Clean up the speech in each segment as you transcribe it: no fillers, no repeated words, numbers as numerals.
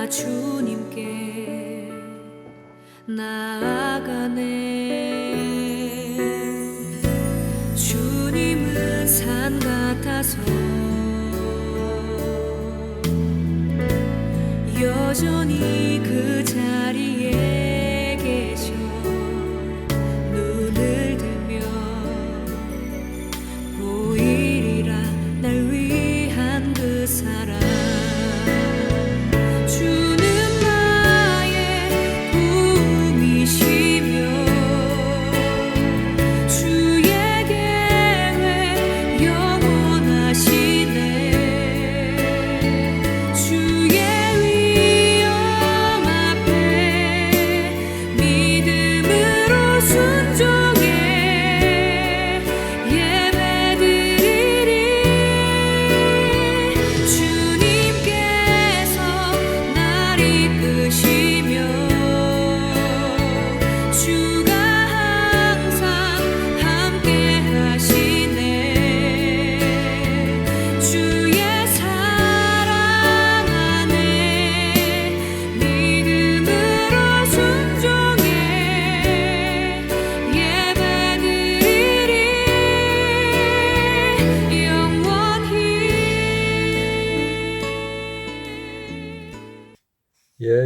나 주님께 나아가네. 주님은 산 같아서 여전히 그 자리에 계셔. 눈을 들면 보이리라 날 위한 그 사랑. 주는 나의 꿈이시며 주의 계획 영원하시네. 주의 위엄 앞에 믿음으로 순종해 예배드리리. 주님께서 날 이끄시며 주가 항상 함께 하시네. 주의 사랑 안에 믿음으로 순종해 예배드리리 영원히.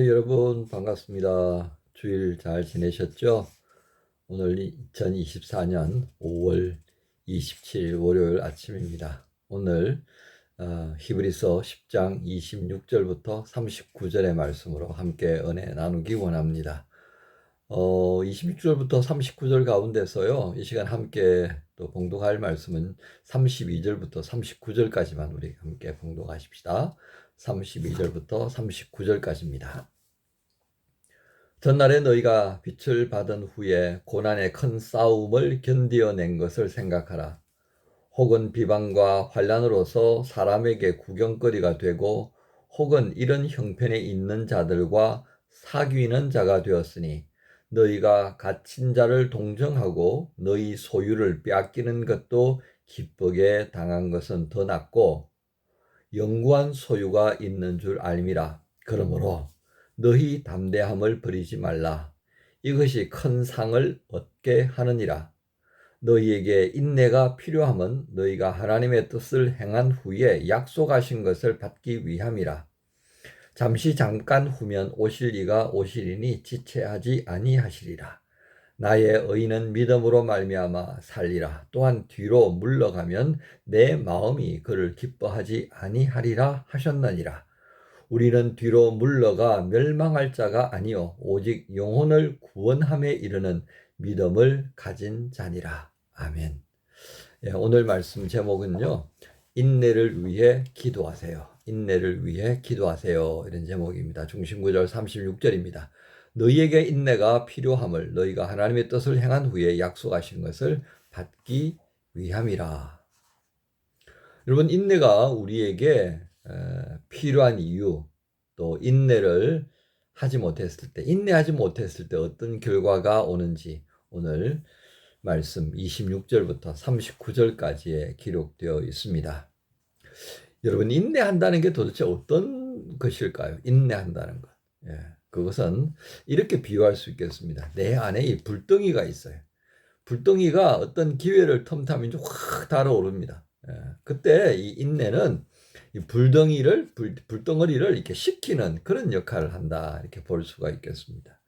여러분 반갑습니다. 주일 잘 지내셨죠? 오늘 2024년 5월 27일 월요일 아침입니다. 오늘 히브리서 10장 26절부터 39절의 말씀으로 함께 은혜 나누기 원합니다. 26절부터 39절 가운데서요, 이 시간 함께 또 봉독할 말씀은 32절부터 39절까지만 우리 함께 봉독하십시다. 32절부터 39절까지입니다. 전날에 너희가 빛을 받은 후에 고난의 큰 싸움을 견디어낸 것을 생각하라. 혹은 비방과 환난으로서 사람에게 구경거리가 되고 혹은 이런 형편에 있는 자들과 사귀는 자가 되었으니 너희가 갇힌 자를 동정하고 너희 소유를 빼앗기는 것도 기쁘게 당한 것은 더 낫고 영구한 소유가 있는 줄 알미라. 그러므로 너희 담대함을 버리지 말라. 이것이 큰 상을 얻게 하느니라. 너희에게 인내가 필요함은 너희가 하나님의 뜻을 행한 후에 약속하신 것을 받기 위함이라. 잠시 잠깐 후면 오실 이가 오시리니 지체하지 아니하시리라. 나의 의인은 믿음으로 말미암아 살리라. 또한 뒤로 물러가면 내 마음이 그를 기뻐하지 아니하리라 하셨느니라. 우리는 뒤로 물러가 멸망할 자가 아니요 오직 영혼을 구원함에 이르는 믿음을 가진 자니라. 아멘. 오늘 말씀 제목은요, 인내를 위해 기도하세요. 인내를 위해 기도하세요. 이런 제목입니다. 중심구절 36절입니다. 너희에게 인내가 필요함을 너희가 하나님의 뜻을 행한 후에 약속하신 것을 받기 위함이라. 여러분, 인내가 우리에게 필요한 이유, 또 인내를 하지 못했을 때, 인내하지 못했을 때 어떤 결과가 오는지 오늘 말씀 26절부터 39절까지에 기록되어 있습니다. 여러분, 인내한다는 게 도대체 어떤 것일까요? 인내한다는 것. 그것은 이렇게 비유할 수 있겠습니다. 내 안에 이 불덩이가 있어요. 불덩이가 어떤 기회를 틈타면 확 달아오릅니다. 그때 이 인내는 이 불덩이를 불덩어리를 이렇게 식히는 그런 역할을 한다, 이렇게 볼 수가 있겠습니다.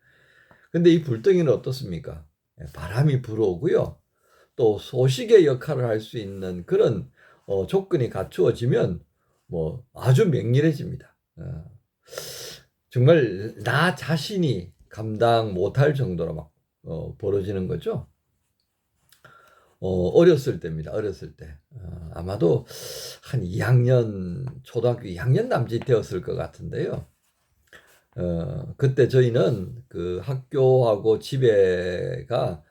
근데 이 불덩이는 어떻습니까? 바람이 불어오고요, 또 소식의 역할을 할 수 있는 그런 조건이 갖추어지면 뭐 아주 맹렬해집니다. 정말 나 자신이 감당 못할 정도로 막 벌어지는 거죠. 어렸을 때입니다. 어렸을 때. 아마도 한 2학년, 초등학교 2학년 남짓 되었을 것 같은데요. 그때 저희는 그 학교하고 집에가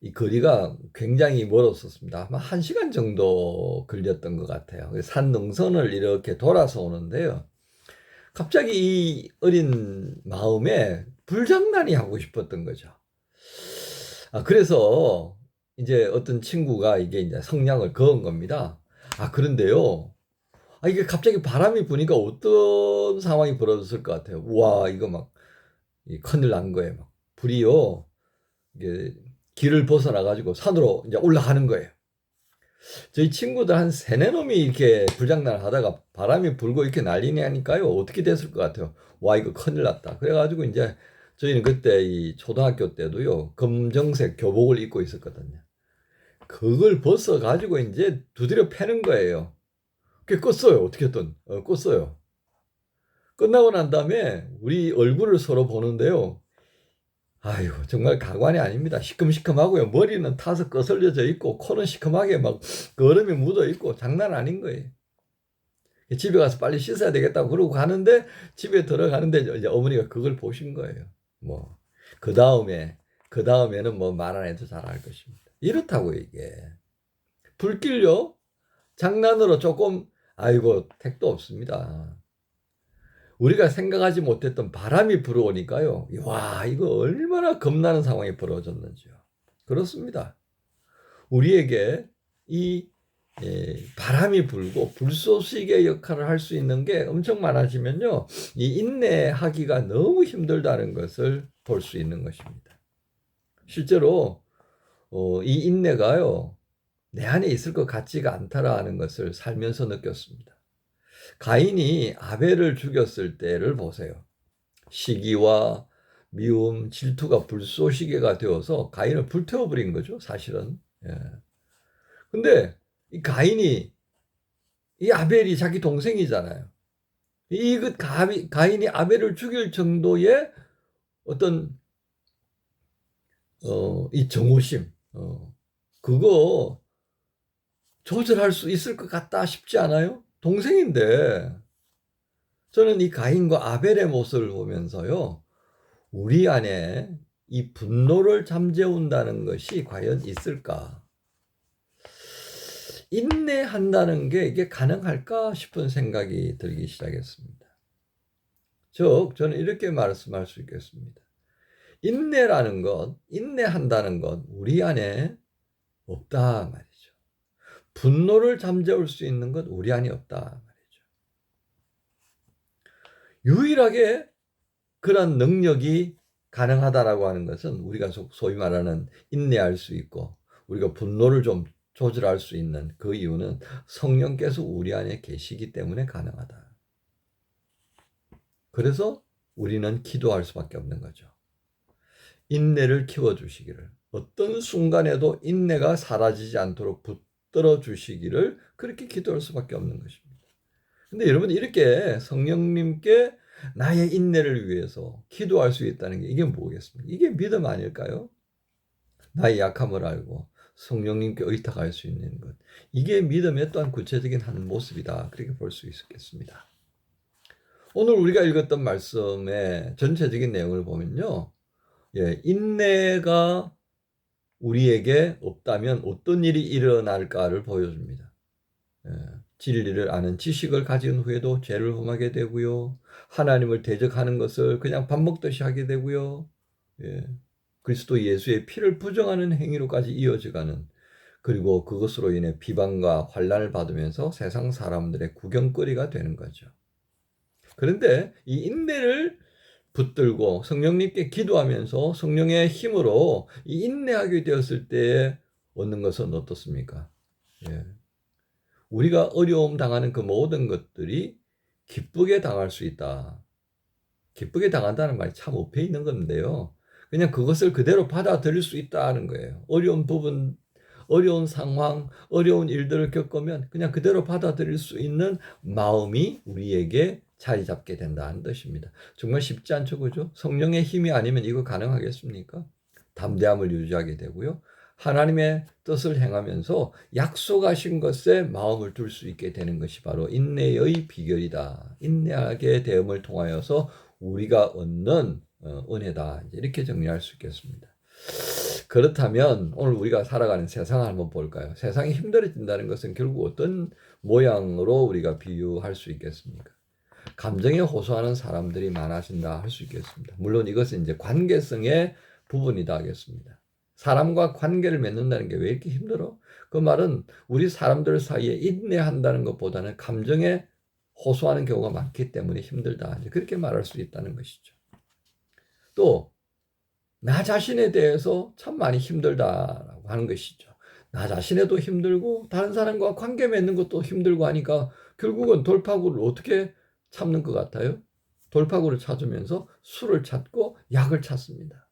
이 거리가 굉장히 멀었었습니다. 아마 1시간 정도 걸렸던 것 같아요. 산 능선을 이렇게 돌아서 오는데요. 갑자기 이 어린 마음에 불장난이 하고 싶었던 거죠. 그래서 이제 어떤 친구가 이게 이제 성냥을 그은 겁니다. 그런데요, 이게 갑자기 바람이 부니까 어떤 상황이 벌어졌을 것 같아요. 와, 이거 막 큰일 난 거예요. 막 불이요. 이게 길을 벗어나가지고 산으로 이제 올라가는 거예요. 저희 친구들 한 세네 놈이 이렇게 불장난을 하다가 바람이 불고 이렇게 난리니 하니까요. 어떻게 됐을 것 같아요. 와, 이거 큰일 났다. 그래가지고 이제 저희는 그때 이 초등학교 때도요. 검정색 교복을 입고 있었거든요. 그걸 벗어가지고 이제 두드려 패는 거예요. 그게 껐어요. 어떻게든. 껐어요. 끝나고 난 다음에 우리 얼굴을 서로 보는데요. 아유, 정말 가관이 아닙니다. 시큼시큼하고요. 머리는 타서 거슬려져 있고, 코는 시큼하게 막 얼음이 묻어 있고, 장난 아닌 거예요. 집에 가서 빨리 씻어야 되겠다고 그러고 가는데, 집에 들어가는데, 이제 어머니가 그걸 보신 거예요. 뭐, 그 다음에는 뭐 말 안 해도 잘 알 것입니다. 이렇다고 이게. 불길요? 장난으로 조금, 아이고, 택도 없습니다. 우리가 생각하지 못했던 바람이 불어오니까요. 와, 이거 얼마나 겁나는 상황이 벌어졌는지요. 그렇습니다. 우리에게 이 바람이 불고 불쏘시개 역할을 할 수 있는 게 엄청 많아지면요. 이 인내하기가 너무 힘들다는 것을 볼 수 있는 것입니다. 실제로 이 인내가요. 내 안에 있을 것 같지가 않다라는 것을 살면서 느꼈습니다. 가인이 아벨을 죽였을 때를 보세요. 시기와 미움, 질투가 불쏘시개가 되어서 가인을 불태워버린 거죠, 사실은. 예. 근데 이 가인이, 이 아벨이 자기 동생이잖아요. 가인이 아벨을 죽일 정도의 어떤, 이 정오심, 그거 조절할 수 있을 것 같다 싶지 않아요? 동생인데. 저는 이 가인과 아벨의 모습을 보면서요. 우리 안에 이 분노를 잠재운다는 것이 과연 있을까? 인내한다는 게 이게 가능할까 싶은 생각이 들기 시작했습니다. 즉, 저는 이렇게 말씀할 수 있겠습니다. 인내한다는 것, 우리 안에 없다 말이죠. 분노를 잠재울 수 있는 것, 우리 안에 없다 말이죠. 유일하게 그런 능력이 가능하다라고 하는 것은 우리가 소위 말하는 인내할 수 있고 우리가 분노를 좀 조절할 수 있는 그 이유는 성령께서 우리 안에 계시기 때문에 가능하다. 그래서 우리는 기도할 수밖에 없는 거죠. 인내를 키워주시기를, 어떤 순간에도 인내가 사라지지 않도록 붙들어 주시기를 그렇게 기도할 수밖에 없는 것입니다. 근데 여러분, 이렇게 성령님께 나의 인내를 위해서 기도할 수 있다는 게 이게 뭐겠습니까? 이게 믿음 아닐까요? 나의 약함을 알고 성령님께 의탁할 수 있는 것. 이게 믿음의 또한 구체적인 한 모습이다. 그렇게 볼 수 있겠습니다. 오늘 우리가 읽었던 말씀의 전체적인 내용을 보면요. 인내가 우리에게 없다면 어떤 일이 일어날까를 보여줍니다. 진리를 아는 지식을 가진 후에도 죄를 범하게 되고요. 하나님을 대적하는 것을 그냥 밥 먹듯이 하게 되고요. 그리스도 예수의 피를 부정하는 행위로까지 이어져가는, 그리고 그것으로 인해 비방과 환난을 받으면서 세상 사람들의 구경거리가 되는 거죠. 그런데 이 인내를 붙들고 성령님께 기도하면서 성령의 힘으로 이 인내하게 되었을 때 얻는 것은 어떻습니까? 우리가 어려움 당하는 그 모든 것들이 기쁘게 당할 수 있다. 기쁘게 당한다는 말이 참 엎여 있는 건데요. 그냥 그것을 그대로 받아들일 수 있다는 거예요. 어려운 부분, 어려운 상황, 어려운 일들을 겪으면 그냥 그대로 받아들일 수 있는 마음이 우리에게 자리 잡게 된다는 뜻입니다. 정말 쉽지 않죠, 그죠? 성령의 힘이 아니면 이거 가능하겠습니까? 담대함을 유지하게 되고요. 하나님의 뜻을 행하면서 약속하신 것에 마음을 둘 수 있게 되는 것이 바로 인내의 비결이다. 인내하게 되음을 통하여서 우리가 얻는 은혜다. 이렇게 정리할 수 있겠습니다. 그렇다면 오늘 우리가 살아가는 세상을 한번 볼까요? 세상이 힘들어진다는 것은 결국 어떤 모양으로 우리가 비유할 수 있겠습니까? 감정에 호소하는 사람들이 많아진다 할 수 있겠습니다. 물론 이것은 이제 관계성의 부분이다 하겠습니다. 사람과 관계를 맺는다는 게 왜 이렇게 힘들어? 그 말은 우리 사람들 사이에 인내한다는 것보다는 감정에 호소하는 경우가 많기 때문에 힘들다. 이제 그렇게 말할 수 있다는 것이죠. 또 나 자신에 대해서 참 많이 힘들다라고 하는 것이죠. 나 자신에도 힘들고 다른 사람과 관계 맺는 것도 힘들고 하니까 결국은 돌파구를 어떻게 찾는 것 같아요? 돌파구를 찾으면서 술을 찾고 약을 찾습니다.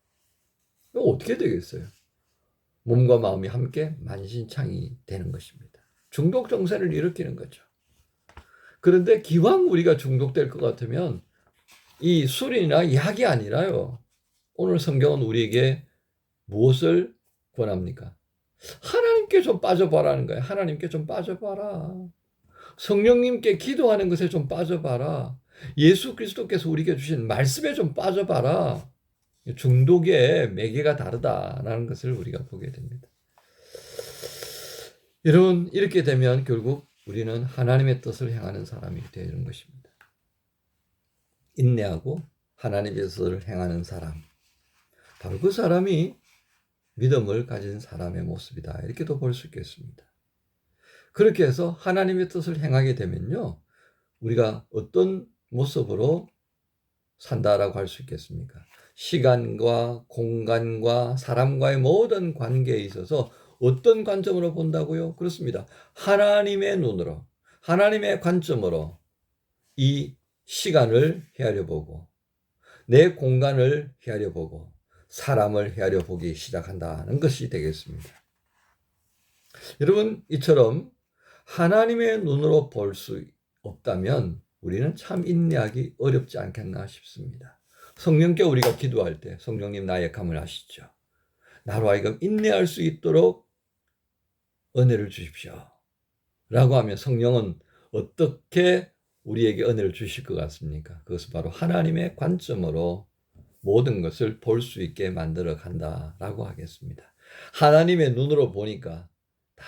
그럼 어떻게 되겠어요? 몸과 마음이 함께 만신창이 되는 것입니다. 중독 정세를 일으키는 거죠. 그런데 기왕 우리가 중독될 것 같으면 이 술이나 약이 아니라요. 오늘 성경은 우리에게 무엇을 권합니까? 하나님께 좀 빠져봐라는 거예요. 하나님께 좀 빠져봐라. 성령님께 기도하는 것에 좀 빠져봐라. 예수 그리스도께서 우리에게 주신 말씀에 좀 빠져봐라. 중독의 매개가 다르다라는 것을 우리가 보게 됩니다. 여러분, 이렇게 되면 결국 우리는 하나님의 뜻을 행하는 사람이 되는 것입니다. 인내하고 하나님의 뜻을 행하는 사람. 바로 그 사람이 믿음을 가진 사람의 모습이다. 이렇게도 볼 수 있겠습니다. 그렇게 해서 하나님의 뜻을 행하게 되면요. 우리가 어떤 모습으로 산다라고 할 수 있겠습니까? 시간과 공간과 사람과의 모든 관계에 있어서 어떤 관점으로 본다고요? 그렇습니다. 하나님의 눈으로, 하나님의 관점으로 이 시간을 헤아려 보고 내 공간을 헤아려 보고 사람을 헤아려 보기 시작한다는 것이 되겠습니다. 여러분, 이처럼 하나님의 눈으로 볼 수 없다면 우리는 참 인내하기 어렵지 않겠나 싶습니다. 성령께 우리가 기도할 때 성령님 나의 감을 아시죠? 나로 하여금 인내할 수 있도록 은혜를 주십시오. 라고 하면 성령은 어떻게 우리에게 은혜를 주실 것 같습니까? 그것은 바로 하나님의 관점으로 모든 것을 볼 수 있게 만들어 간다라고 하겠습니다. 하나님의 눈으로 보니까 다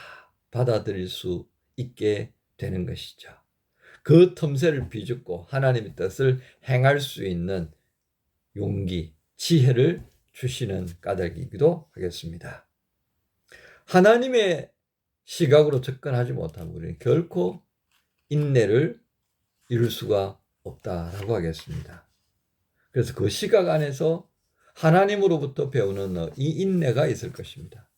받아들일 수 있게 되는 것이죠. 그 틈새를 비집고 하나님의 뜻을 행할 수 있는 용기, 지혜를 주시는 까닭이기도 하겠습니다. 하나님의 시각으로 접근하지 못하면 우리는 결코 인내를 이룰 수가 없다라고 하겠습니다. 그래서 그 시각 안에서 하나님으로부터 배우는 이 인내가 있을 것입니다.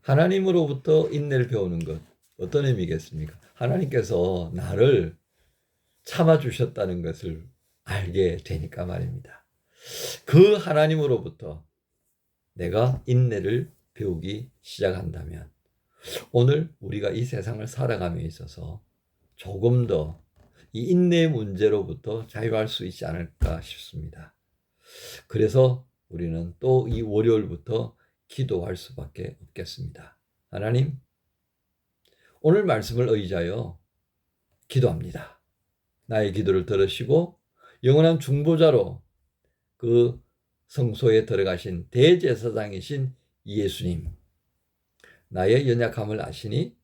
하나님으로부터 인내를 배우는 것, 어떤 의미겠습니까? 하나님께서 나를 참아주셨다는 것을 알게 되니까 말입니다. 그 하나님으로부터 내가 인내를 배우기 시작한다면 오늘 우리가 이 세상을 살아감에 있어서 조금 더 이 인내의 문제로부터 자유할 수 있지 않을까 싶습니다. 그래서 우리는 또 이 월요일부터 기도할 수밖에 없겠습니다. 하나님, 오늘 말씀을 의지하여 기도합니다. 나의 기도를 들으시고 영원한 중보자로 그 성소에 들어가신 대제사장이신 예수님, 나의 연약함을 아시니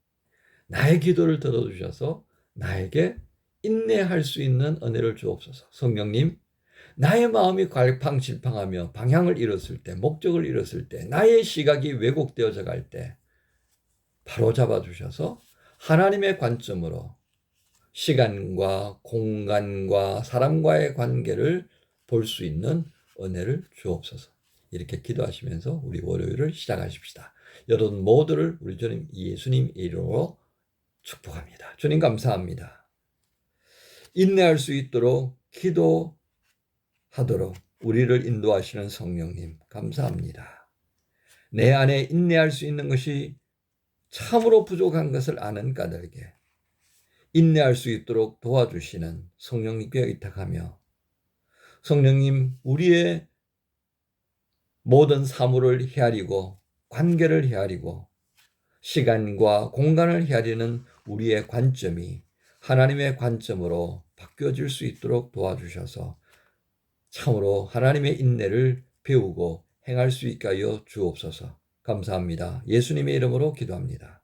나의 기도를 들어주셔서 나에게 인내할 수 있는 은혜를 주옵소서. 성령님, 나의 마음이 갈팡질팡하며 방향을 잃었을 때, 목적을 잃었을 때, 나의 시각이 왜곡되어져 갈 때 바로 잡아주셔서 하나님의 관점으로 시간과 공간과 사람과의 관계를 볼 수 있는 은혜를 주옵소서. 이렇게 기도하시면서 우리 월요일을 시작하십시다. 여러분 모두를 우리 주님 예수님 이름으로 축복합니다. 주님 감사합니다. 인내할 수 있도록 기도하도록 우리를 인도하시는 성령님 감사합니다. 내 안에 인내할 수 있는 것이 참으로 부족한 것을 아는 까닭에 인내할 수 있도록 도와주시는 성령님께 의탁하며 성령님 우리의 모든 사물을 헤아리고 관계를 헤아리고 시간과 공간을 헤아리는 우리의 관점이 하나님의 관점으로 바뀌어질 수 있도록 도와주셔서 참으로 하나님의 인내를 배우고 행할 수 있게 하여 주옵소서. 감사합니다. 예수님의 이름으로 기도합니다.